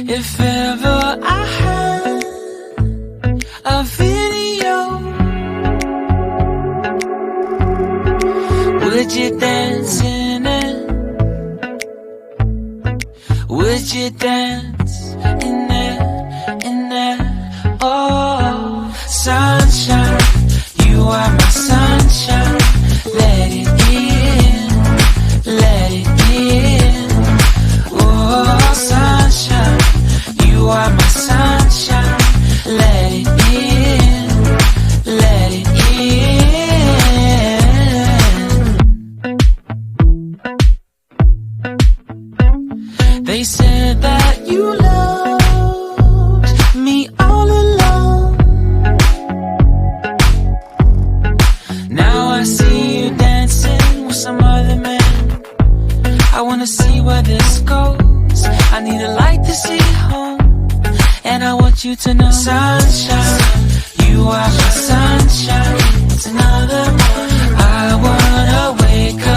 If ever I had a video, would you dance in it? Would you dance in it, in it? Oh, sunshine, you are my sunshine. Let it in, let it in. Oh, sunshine, you are my sunshine. Let it in, let it in. They said that you loved me all along. Now I see you dancing with some other man. I wanna see where this goes. I need a light to see home, and I want you to know, sunshine, you are my sunshine. It's another one. I wanna wake up